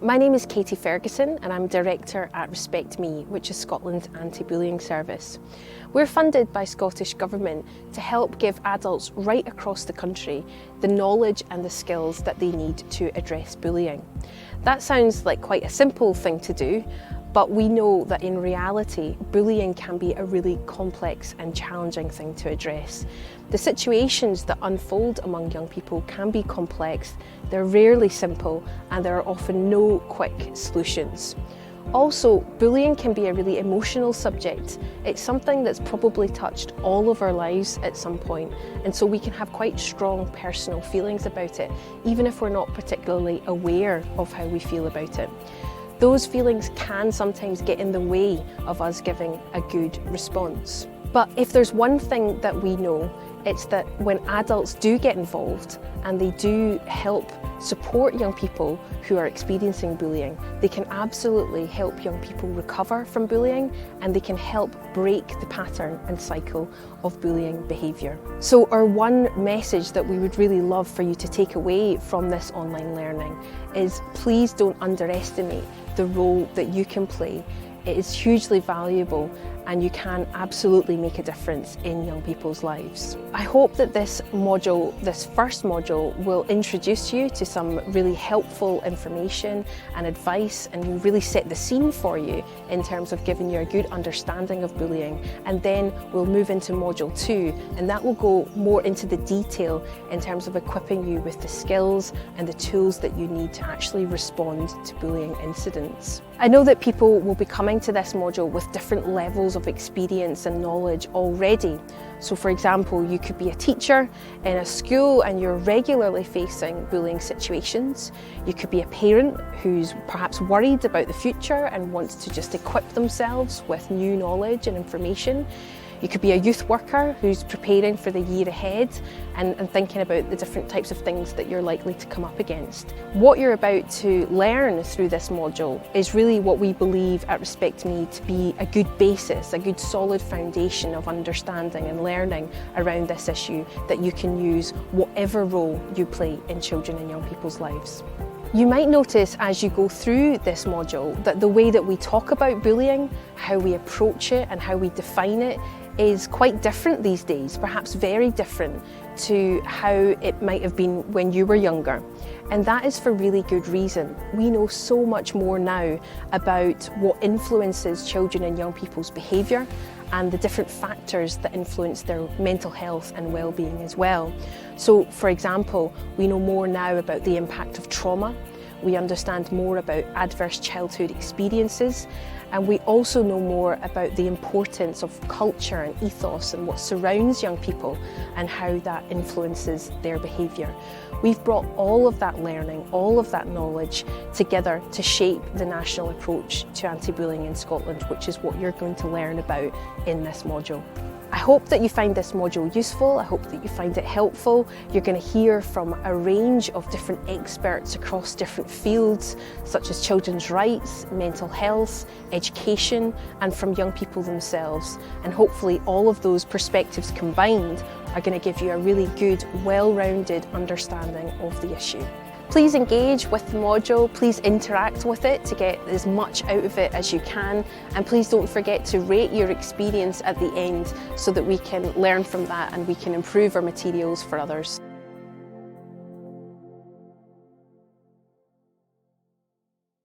My name is Katie Ferguson and I'm Director at Respect Me, which is Scotland's anti-bullying service. We're funded by Scottish Government to help give adults right across the country the knowledge and the skills that they need to address bullying. That sounds like quite a simple thing to do, but we know that in reality, bullying can be a really complex and challenging thing to address. The situations that unfold among young people can be complex, they're rarely simple, and there are often no quick solutions. Also, bullying can be a really emotional subject. It's something that's probably touched all of our lives at some point, and so we can have quite strong personal feelings about it, even if we're not particularly aware of how we feel about it. Those feelings can sometimes get in the way of us giving a good response. But if there's one thing that we know, it's that when adults do get involved and they do help support young people who are experiencing bullying, they can absolutely help young people recover from bullying, and they can help break the pattern and cycle of bullying behaviour. So our one message that we would really love for you to take away from this online learning is please don't underestimate the role that you can play. It is hugely valuable and you can absolutely make a difference in young people's lives. I hope that this first module, will introduce you to some really helpful information and advice and will really set the scene for you in terms of giving you a good understanding of bullying. And then we'll move into module 2, and that will go more into the detail in terms of equipping you with the skills and the tools that you need to actually respond to bullying incidents. I know that people will be coming to this module with different levels of experience and knowledge already. So for example, you could be a teacher in a school and you're regularly facing bullying situations. You could be a parent who's perhaps worried about the future and wants to just equip themselves with new knowledge and information. You could be a youth worker who's preparing for the year ahead and thinking about the different types of things that you're likely to come up against. What you're about to learn through this module is really what we believe at Respect Me to be a good basis, a good solid foundation of understanding and learning around this issue that you can use whatever role you play in children and young people's lives. You might notice as you go through this module that the way that we talk about bullying, how we approach it and how we define it is quite different these days, perhaps very different to how it might have been when you were younger. And that is for really good reason. We know so much more now about what influences children and young people's behaviour and the different factors that influence their mental health and well-being as well. So, for example, we know more now about the impact of trauma. We understand more about adverse childhood experiences, and we also know more about the importance of culture and ethos and what surrounds young people and how that influences their behaviour. We've brought all of that learning, all of that knowledge together to shape the national approach to anti-bullying in Scotland, which is what you're going to learn about in this module. I hope that you find this module useful. I hope that you find it helpful. You're going to hear from a range of different experts across different fields, such as children's rights, mental health, education, and from young people themselves. And hopefully all of those perspectives combined are going to give you a really good, well-rounded understanding of the issue. Please engage with the module, please interact with it to get as much out of it as you can, and please don't forget to rate your experience at the end so that we can learn from that and we can improve our materials for others.